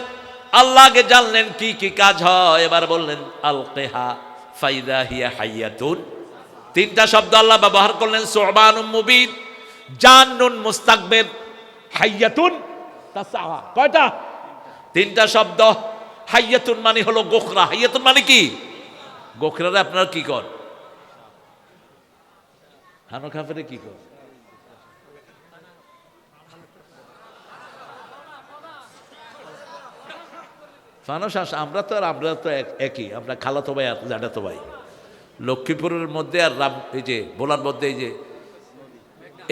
আল্লাহকে জানলেন কি কি কাজ হয়। এবার বললেন আলকিহা ফাইদা হিয়া হাইয়াতুন। তিনটা শব্দ আল্লাহ ব্যবহার করলেন, সুবানুম মুবিন, জান্নুন মুস্তাকবির, হাইয়াতুন তাসআ। কয়টা? তিনটা শব্দ। হাইয়াতুন মানে হলো গোখরা। হাইয়াতুন মানে কি? গোখরারে আপনারা কি কর? হানো খাফেরে কি কর? ফানুস। আমরা তো একই, আমরা খালাতো ভাই আর জানাতো ভাই। লক্ষ্মীপুরের মধ্যে আর এই যে বোলার মধ্যে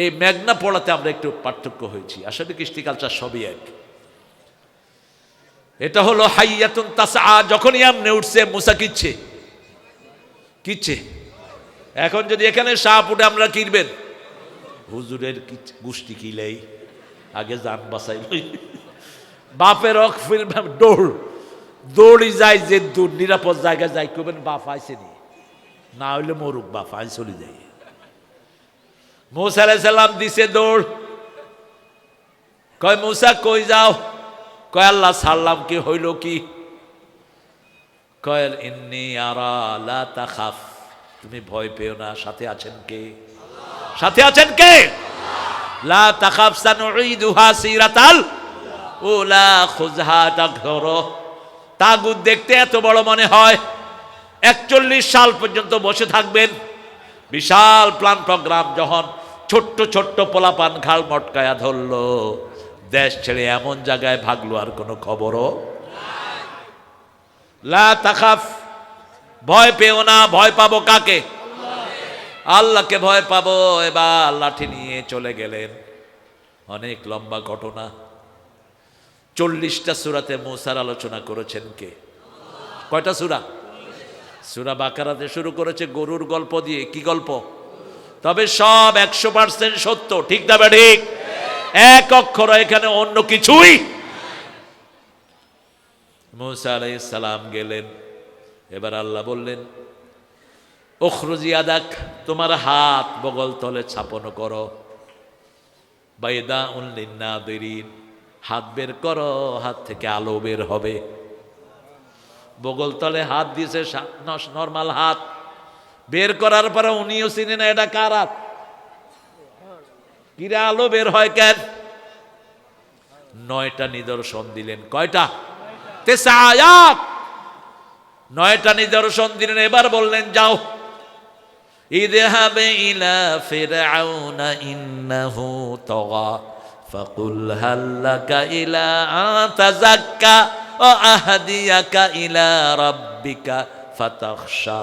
এই মেঘনা পড়াতে আমরা একটু পার্থক্য হয়েছি। আসলে কৃষ্টি কালচার সবই এক। এটা হলো হাইয়াতুন তাসআ। যখনই আমনে উঠছে মুসা কিচ্ছে। এখন যদি এখানে সাপ উঠে আমরা কিনবেন, হুজুরের গুষ্টি কিলেই আগে যান বাঁচাই বাপের দৌড়ি যায়, যে দূর নিরাপদ জায়গায় যাই, কবেন বাপ আইসে নি, না হইলে মরুক, বাপ আই চলে যাই। মুসা আলাইহিস সালাম দিছে দৌড়। কয় মুসা কই যাও? কয় আল্লাহ ছাড়লাম। কি হইল কি? কয় ইন্নী আরা লা তাখাফ, তুমি ভয় পেও না, সাথে আছেন কে? সাথে আছেন কে? লা তাখাফ সানুঈদুহা সিরাতাল উলা খুযহা তাগফিরু। তাগুত দেখতে এত বড় মনে হয়, 41 সাল পর্যন্ত বসে থাকবেন। বিশাল প্ল্যান প্রোগ্রাম। যখন ছোট্ট ছোট্ট পোলাপান ঘাল মটকায়া ধরলো, দেশ ছেড়ে এমন জায়গায় ভাগলো আর কোনো খবরও। লা তাখাফ, ভয় পেও না। ভয় পাবো কাকে? আল্লাহকে ভয় পাবো। এবার লাঠি নিয়ে চলে গেলেন। অনেক লম্বা ঘটনা। 40টা সূরাতে মুসার আলোচনা করেছেন কে? কয়টা সূরা? সূরা বাকারাতে শুরু করেছে গরুর গল্প দিয়ে। কি গল্প? তবে সব 100% সত্য। ঠিক না ঠিক? এক অক্ষর এখানে অন্য কিছুই। মুসা আলাইহিস সালাম গেলেন। এবার আল্লাহ বললেন, উখরুজি ইয়াদাক, তোমার হাত বগল তলে ছাপন করো। বাইদাউন লিন্নাদিরিন, হাত বের করো, হাত থেকে আলো বের হবে। বগল তলে হাত দিয়েছে, নরমাল হাত। বের করার পরে উনিও চিনে না এটা কার হাত। কিরে আলো বের হয় কেন? 9টা নিদর্শন দিলেন। কয়টা? 9 আয়াত। 9টা নিদর্শন দিলেন। এবার বললেন যাও, ইযহাব ইলা ফিরআউনা ইন্নাহু তাগা ফাকুল হাল লাকা ইলা আন তাযাক্কা ওয়া আহদিয়াকা ইলা রাব্বিকা ফাতাখশা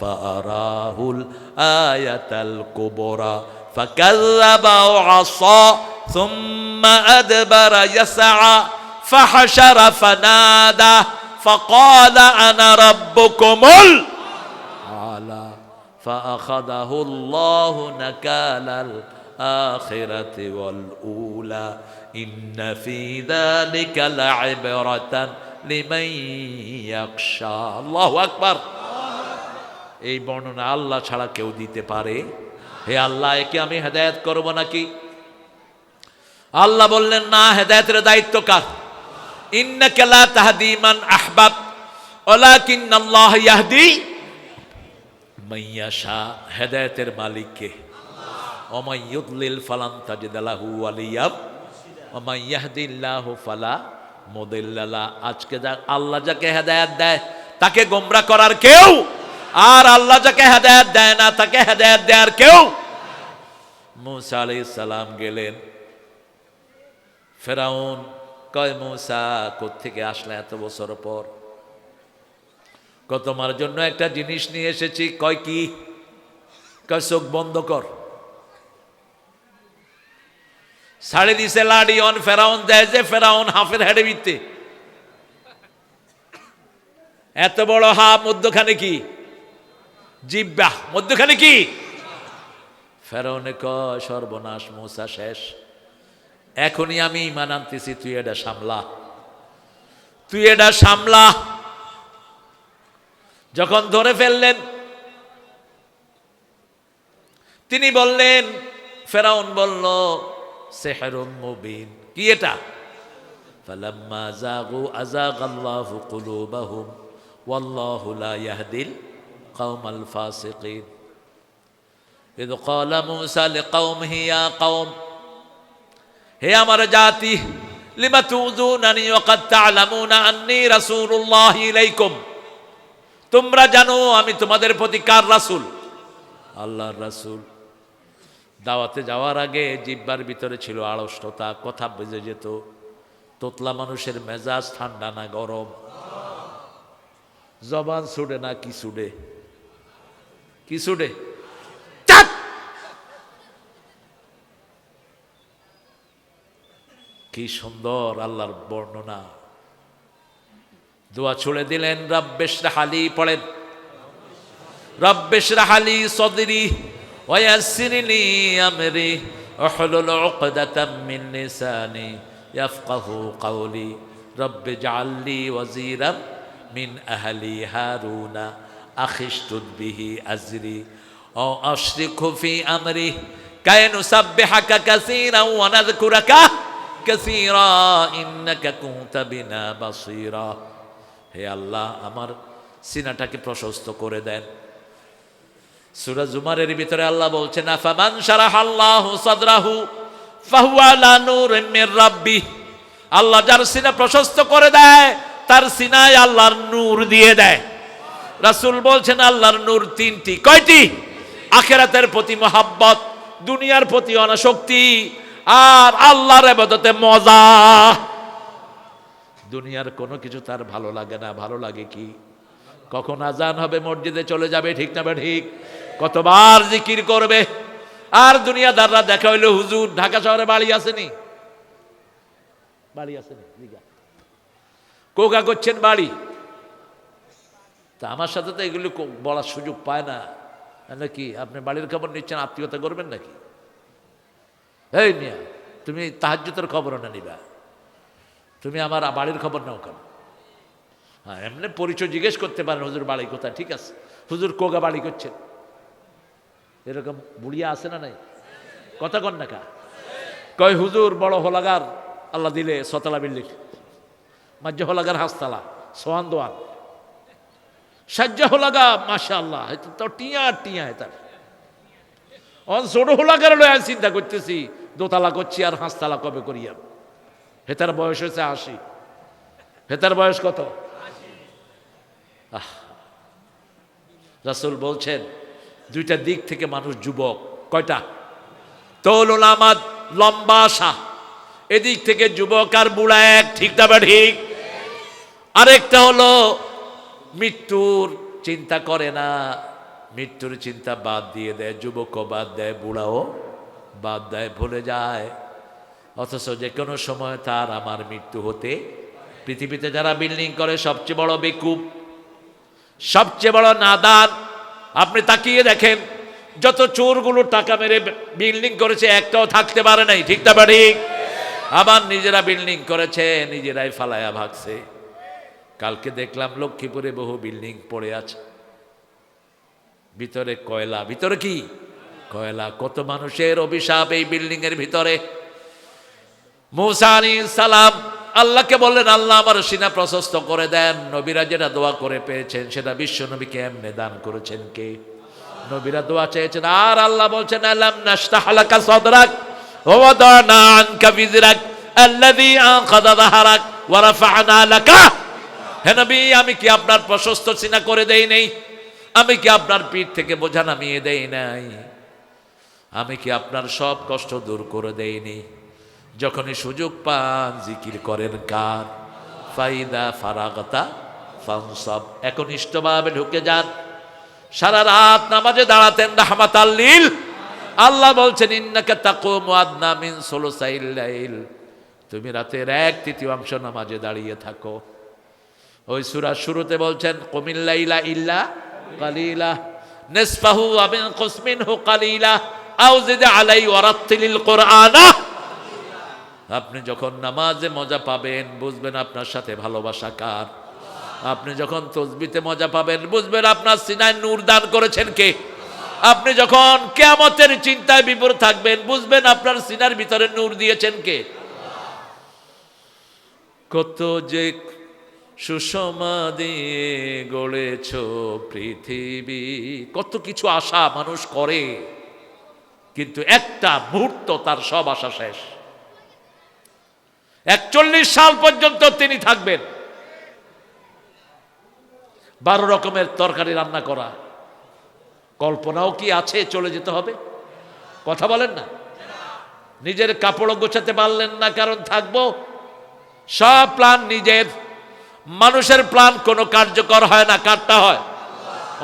ফাআরাহুল আয়াতাল কুবরা ফাকাযযাবা ওয়া আসা সুম্মা আদবারা ইয়াসআ ফাহাশারা ফানাদা ফাকালা আনা রাব্বুকুমুল আলা فأخذه الله نكال الآخرة والأولى إن في ذلك لعبرة لمن يخشى الله أكبر। এই বর্ণনা আল্লাহ ছাড়া কেউ দিতে পারে? হে আল্লাহ, একে আমি হেদায়েত করব নাকি? আল্লাহ বললেন না, হেদায়েতের দায়িত্ব কার? ইন্নাকা লা তাহদি মান আহবাব ওয়ালাকিন্নাল্লাহ ইয়াহদি মাইয়াশা। হেদায়েতের মালিক কে? ওমাই ইউদলিল ফালান তাজিদ লাহু ওয়ালিয়া ওয়া মান ইয়াহদিল্লাহু ফালা মুদিল্লা লাহু। আজকে আল্লাহ যাকে হেদায়েত দেয় তাকে গোমরা করার কেউ, আর আল্লাহ যাকে হেদায়েত দেয় না তাকে হেদায়েত দেওয়ার কেউ। মুসা আলাইহিস সালাম গেলেন। ফেরাউন কয়, মুসা কোত্থেকে আসলে এত বছর পর? তোমার জন্য একটা জিনিস নিয়ে এসেছি। কয় কি? কয় চোখ বন্ধ কর। ছাড়ে দিছে লাডি। অন ফেরাউন দেয় যে ফেরাউন হাফের হেডে বিতে এত বড় হাফ, মধ্যখানে কি? জিব্বা। মধ্যখানে কি? ফেরাউনে কয় সর্বনাশ, মুসা শেষ। এখনই আমি ঈমান আনতেছি, তুই এটা সামলা, তুই এটা সামলা। যখন ধরে ফেললেন, তিনি বললেন, ফেরাউন বলল, সিহরুম মুবিন, কি এটা? ফালাম্মা যাগু আযাগাল্লাহু কুলুবাহুম ওয়াল্লাহু লা ইয়াহদিল কওমাল ফাসিকিন। ইয ক্বালা মূসা লিকওমিহি ইয়া কওম, হে আমার জাতি, লিমা তুযুনানি ওয়া ক্বাদ তা'লামুনা আন্নী রাসূলুল্লাহি ইলাইকুম, তোমরা জানো আমি তোমাদের প্রতি কার রাসূল? আল্লাহর রাসূল। দাওয়াতে যাওয়ার আগে জিহ্বার ভিতরে ছিল আড়ষ্টতা, কথা বেজে যেত। তোতলা মানুষের মেজাজ ঠান্ডা না গরম, জবান ছুড়ে না কি ছুড়ে, কি ছুড়ে? কি সুন্দর আল্লাহর বর্ণনা। দোয়া ছুড়ে দিলেন, রব্বিশরাহ লি, পড়েন, রব্বিশরাহ লি সদরি ওয়া ইয়াসসির লি আমরি ওয়াহলুল উকদাতাম মিন লিসানি ইয়াফকাহু কাওলি রব্বি ইজআল লি ওয়াজিরাম মিন আহলি হারুনা আখিশতুদ বিহি আজরি ও আশরিকহু ফি আমরি কাই নুসাব্বিহাকা কাসীরান ওয়া নাযকুরাকা কাসীরা ইন্নাকা কুনতা বিনা বাসীরা। হে আল্লাহ, আমার সিনাটাকে প্রশস্ত করে দেন। সূরা জুমারের ভিতরে আল্লাহ বলছেন, আফামান শারাহাল্লাহু সাদরাহু ফাহুয়া আলা নূরিন মির রাব্বিহ, আল্লাহ যার সিনা প্রশস্ত করে দেয় তার সিনায় আল্লাহর নূর দিয়ে দেয়। রাসূল বলছেন আল্লাহর নূর তিনটি। কয়টি? আখিরাতের প্রতি মহাব্বত, দুনিয়ার প্রতি অনাসক্তি, আর আল্লাহর ইবাদতে মজা। দুনিয়ার কোনো কিছু তার ভালো লাগে না। ভালো লাগে কি? কখন আজান হবে মসজিদে চলে যাবে, ঠিক না ঠিক? কতবার জিকির করবে। আর দুনিয়াদাররা দেখা হইলো, হুজুর ঢাকা শহরে বাড়ি আসেনি, বাড়ি আসেনি, কোকা করছেন বাড়ি। তা আমার সাথে তো এগুলো বলার সুযোগ পায় না নাকি? আপনি বাড়ির খবর নিচ্ছেন, আত্মীয়তা করবেন নাকি? এই মিয়া, তুমি তাহাজ্জুদের খবরও না নিবা, তুমি আমার বাড়ির খবর নাও কেন? হ্যাঁ, এমনি পরিচয় জিজ্ঞেস করতে পারেন, হুজুর বাড়ি কোথায়? ঠিক আছে, হুজুর কোগা বাড়ি করছেন, এরকম বুড়িয়া আছে না নাই? কথা কন না কা? কয় হুজুর বড় হোলাগার আল্লাহ দিলে, সতলা বিল্ডিং, মাজ্জা হোলাগার হাসতালা, সোয়ান দোয়ান, সাজ্জা হোলাগা, মাশাআল্লাহ, তো টিয়া টিয়া তার অন ছোট হোলাগার লয় আমি চিন্তা করতেছি, দোতলা করছি আর হাসতালা কবে করিয়া। হেতার বয়স হয়েছে 80। হেতার বয়স কত? রাসূল বলছেন দুইটা দিক থেকে মানুষ যুবক। কয়টা? তৌলুল আমাদ, লম্বা আশা, এদিক থেকে যুবক আর বুড়া এক, ঠিক না বা ঠিক? আরেকটা হলো মৃত্যুর চিন্তা করে না, মৃত্যুর চিন্তা বাদ দিয়ে দেয়, যুবকও বাদ দেয়, বুড়াও বাদ দেয়, ভুলে যায়। অথচ যে কোনো সময় তার আমার মৃত্যু হতে। পৃথিবীতে যারা বিল্ডিং করে সবচেয়ে বড় বেকুব, সবচেয়ে বড় নাদান। আপনি তাকিয়ে দেখেন, যত চোরগুলো টাকা মেরে বিল্ডিং করেছে একটাও থাকতে পারে নাই, ঠিক না ঠিক? আবার নিজেরা বিল্ডিং করেছে, নিজেরাই ফালায়া ভাগছে। কালকে দেখলাম লক্ষ্মীপুরে বহু বিল্ডিং পড়ে আছে, ভিতরে কয়লা, ভিতরে কি কয়লা। কত মানুষের অভিশাপ এই বিল্ডিং এর ভিতরে। মূসা আলাইহিস সালাম আল্লাহকে বললেন, আল্লাহ আমার সিনা প্রশস্ত করে দেন। নবীরা যেটা দোয়া করে পেয়েছেন সেটা বিশ্ব নবীকে এমনি দান করেছেন কে? নবীরা দোয়া চেয়েছেন। আর আল্লাহ বলছেন, আলাম নাশরাহ লাকা সাদরাক ওয়া ওয়াদানা আনকা বিজরাক আল্লাযী আনকাযা যাহরাক ওয়া রাফা'না লাকা। হে নবী, আমি কি আপনার প্রশস্ত সিনা করে দেই নাই? আমি কি আপনার পিঠ থেকে বোঝা নামিয়ে দেই নাই? আমি কি আপনার সব কষ্ট দূর করে দেইনি? যখনই সুযোগ পান জিকির করেন কার? ফাইদা ফারাগতা ফানসাব, এখন ইষ্টভাবে ঢুকে যান। সারা রাত নামাজে দাঁড়াতেন রাহমাতাল লিল। আল্লাহ বলছেন, ইন্নাকা তাকুমু আদনা মিন সুলুসাইল লাইল, তুমি রাতের 1/3 নামাজে দাঁড়িয়ে থাকো। ওই সূরার শুরুতে বলছেন, কুমিল লাইলা ইল্লা কালিলা নিসফাহু ওয়া বিনকুস মিনহু কালিলা আও জিদ আলাই ওয়া রাত্তিলিল কুরআনা। আপনি যখন নামাজে মজা পাবেন বুঝবেন আপনার সাথে ভালোবাসা কার। আপনি যখন তসবিতে মজা পাবেন বুঝবেন আপনার সিনায় নূর দান করেছেন কে। আপনি যখন কিয়ামতের চিন্তায় বিভোর থাকবেন বুঝবেন আপনার সিনার ভিতরে নূর দিয়েছেন কে। কত যে সুষমা দিয়ে গড়েছ পৃথিবী, কত কিছু আশা মানুষ করে, কিন্তু একটা মুহূর্ত তার সব আশা শেষ। 41 সাল পর্যন্ত তিনি থাকবেন, 12 রকমের তরকারি রান্না করা, কল্পনাও কি আছে চলে যেতে হবে? কথা বলেন না। নিজের কাপড় গোছাতে পারলেন না কারণ থাকবো, সব প্ল্যান নিজের। মানুষের প্ল্যান কোনো কার্যকর হয় না, কাটটা হয়।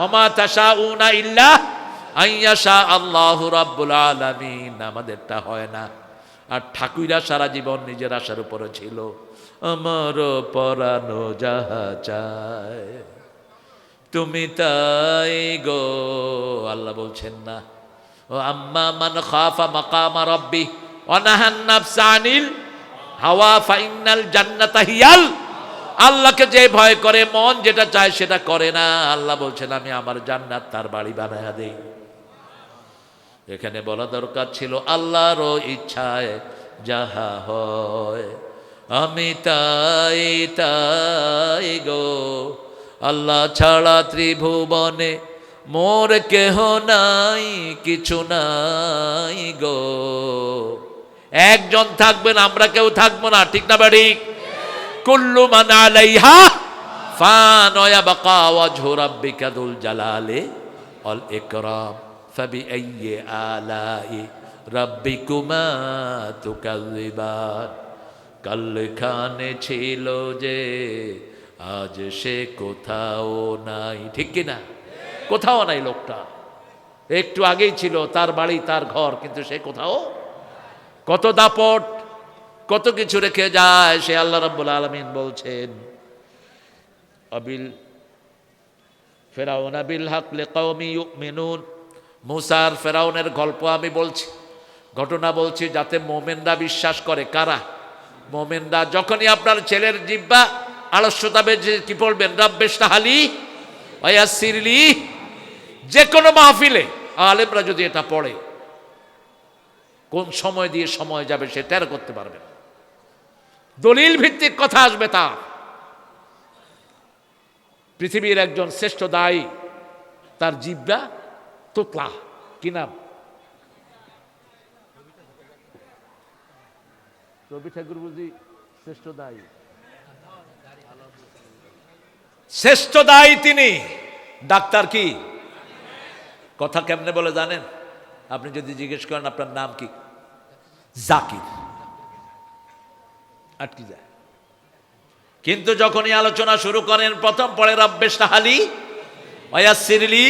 ওমা তাশাউনা ইল্লা আইয়াশা আল্লাহু রাব্বুল আলামিন, আমাদেরটা হয় না। আর ঠাকুররা সারা জীবন নিজের আশার উপরে ছিল, আমার পরানো যাহা চায় তুমি তাই গো। আল্লাহ বলছেন না, ও আম্মা মান খাফা মাকামা রাব্বি ওয়া নাহান নাফসা আনিল হাওয়া ফাইনাল জান্নাতা হিয়াল। আল্লাহকে যে ভয় করে মন যেটা চায় সেটা করে না, আল্লাহ বলছেন আমি আমার জান্নাত তার বাড়ি বানায়া দেই। এখানে বলা দরকার ছিল আল্লাহর ইচ্ছায় যাহা হয় আমি তাই তাই গো। আল্লাহ ছাড়া ত্রিভুবনে মোর কেহ নাই, কিছু নাই গো। একজন থাকবেন, আমরা কেউ থাকবো না, ঠিক না বাড়ি? কুল্লু মান আলাইহা ফান ওয়া ইয়াবকা ওয়াজহু রাব্বিকা যুল জালালি ওয়াল ইকরাম ফাবিআইয়ি আলাই রাব্বিকুমা তুকাযযিবান। কালখানে ছিল যে আজ সে কোথাও নাই, ঠিক কিনা? কোথাও নাই লোকটা, একটু আগেই ছিল তার বাড়ি তার ঘর, কিন্তু সে কোথাও। কত দাপট, কত কিছু রেখে যায় সে। আল্লাহ রাব্বুল আলামিন বলছেন আবিল ফিরাউন বিল হক লিকাওমি ইউমিনুন। মুসার ফেরাউনের গল্প আমি বলছি, ঘটনা বলছি, যাতে মোমেনরা বিশ্বাস করে। কারা? মোমেনরা। যখনই আপনার ছেলের জিহ্বা আলস্যতা বেজে কি পড়বেন? রাব্বিশরাহলি ওয়া ইয়াসসিরলি। যে কোনো মাহফিলে আলেমরা যদি এটা পড়ে, কোন সময় দিয়ে সময় যাবে সে টের করতে পারবে। দলিল ভিত্তিক কথা আসবে তার। পৃথিবীর একজন শ্রেষ্ঠ দায়ী, তার জিহ্বা তোতলা। কি নাম? রবি ঠাকুর বুঝি শ্রেষ্ঠ দায়ী। শ্রেষ্ঠ দায়ী তিনি। ডাক্তার কি কথা কেমনে বলে জানেন? আপনি যদি জিজ্ঞেস করেন আপনার নাম কি, জাকির, আটকে যায়। কিন্তু যখনই আলোচনা শুরু করেন প্রথম পড়ে রাব্বিশরাহলি ওয়া ইয়াসসিরলি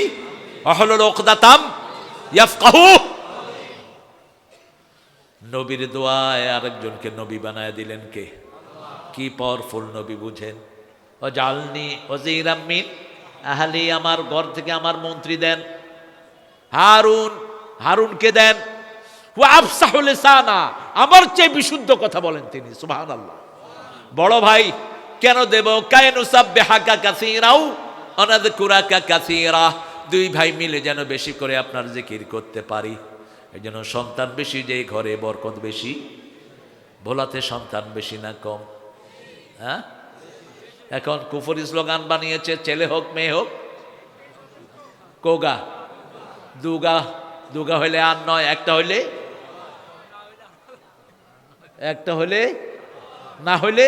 ওয়াহলুল উকদাতাম ইয়াফকাহু। নবীর দোয়ায় আরেকজনকে নবী বানায় দিলেন কে? কি পাওয়ারফুল নবী বুঝেন। ওয়াজআলনি ওয়াজিরাম মিন আহলি, আমার ঘর থেকে আমার মন্ত্রী দেন হারুন। হারুনকে দেন ওয়া আফসাহু লিসানা, আমার চেয়ে বিশুদ্ধ কথা বলেন তিনি। সুবহানাল্লাহ। বড় ভাই কেন দেব? কায়নুসাব্বিহাকা কাসীরাও ওয়া নাযকুরাকা কাসীরা। দুই ভাই মিলে যেন বেশি করে আপনার জিকির করতে পারি। এই জন্য সন্তান বেশি, যে ঘরে বরকত বেশি। ভোলাতে সন্তান বেশি না কম? হ্যাঁ, এখন কুফরি স্লোগান বানিয়েছে, ছেলে হোক মেয়ে হোক, কোগা দুগা। দুগা হইলে আর নয়, একটা হইলে, একটা হইলে, না হইলে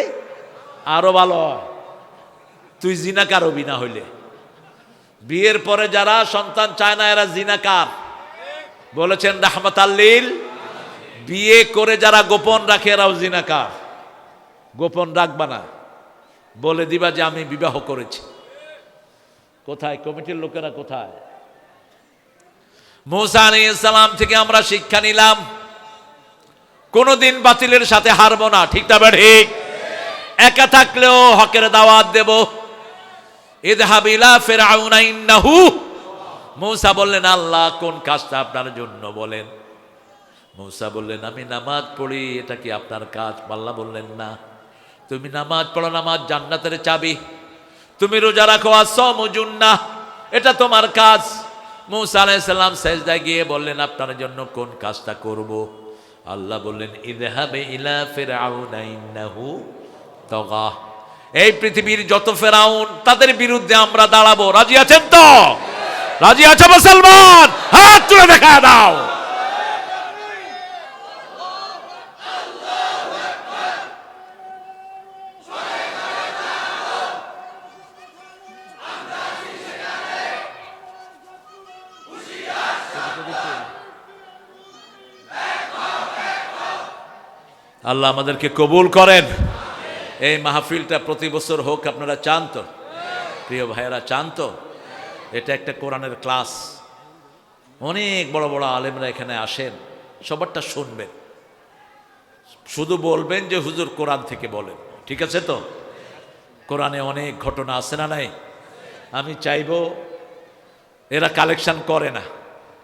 আরো ভালো হয়। তুই জিনাকার হবি না হইলে। বিয়ের পরে যারা সন্তান চায় না এরা জিনাকার। বলেছেন রাহমাতাল্লিল। বিয়ে করে যারা গোপন রাখে এরাও জিনাকার। গোপন রাখবা না, বলে দিবা যে আমি বিবাহ করেছি। কোথায় কমিটির লোকেরা? কোথায়? মুসা আলাইহিস সালাম থেকে আমরা শিক্ষা নিলাম, কোনদিন বাতিলের সাথে হারবো না, ঠিক না ঠিক? একা থাকলেও হকের দাওয়াত দেব। ইযহাব ইলা ফিরআউনা ইন্নাহু। মুসা বললেন আল্লাহ কোন কাজটা আপনার জন্য বলেন। মূসা বললেন, আমি নামাজ পড়ি, এটা কি আপনার কাজ? আল্লাহ বললেন, না, তুমি নামাজ পড়ো, নামাজ জান্নাতের চাবি। তুমি রোজা রাখো, আস-সাওমু জুন্নাহ, এটা তোমার কাজ। মূসা আলাইহিস সালাম সেজদায় গিয়ে বললেন, আপনার জন্য কোন কাজটা করব? আল্লাহ বললেন, ইযহাবে ইলা ফিরআউনা ইন্নাহু তাগা। এই পৃথিবীর যত ফেরাউন, তাদের বিরুদ্ধে আমরা দাঁড়াবো। রাজি আছেন তো? রাজি আছে মুসলমান? হাত তুলে দেখা দাও। আল্লাহ আমাদেরকে কবুল করেন। এই মাহফিলটা প্রতি বছর হোক, আপনারা চান তো? প্রিয় ভাইয়েরা, চান তো? এটা একটা কোরআনের ক্লাস। অনেক বড় বড় আলেমরা এখানে আসেন, সবারটা শুনবেন, শুধু বলবেন যে হুজুর কোরআন থেকে বলেন। ঠিক আছে তো? কোরআনে অনেক ঘটনা আছে না নাই? আমি চাইব, এরা কালেকশন করে না,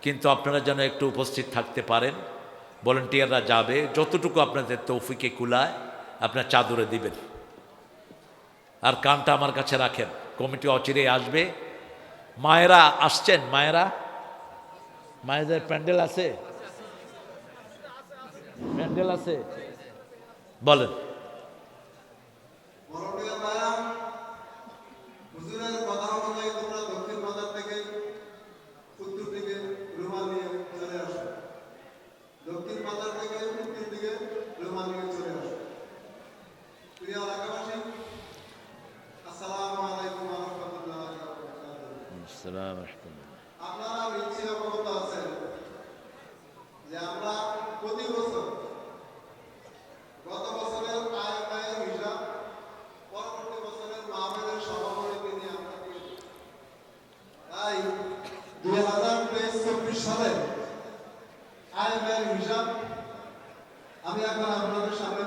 কিন্তু আপনারা যেন একটু উপস্থিত থাকতে পারেন। ভলেন্টিয়াররা যাবে, যতটুকু আপনাদের তৌফিকে কুলায় আপনার চাদরে দিবেন। আর কানটা আমার কাছে রাখেন, কমিটি অচিরেই আসবে। মায়েরা আসছেন? মায়েরা, মায়েদের প্যান্ডেল আছে? প্যান্ডেল আছে? বলেন। আপনারা নিশ্চিত অবগত আছেন যে আমরা প্রতি বছর, গত বছরের আয় ব্যয়ের হিসাব পরবর্তী বছরের মাহফিলের সভাপতি নিয়ে আমরা দিয়েছি। তাই 2023-24 সালে আয় ব্যয়ের হিসাব আমি এখন আপনাদের সামনে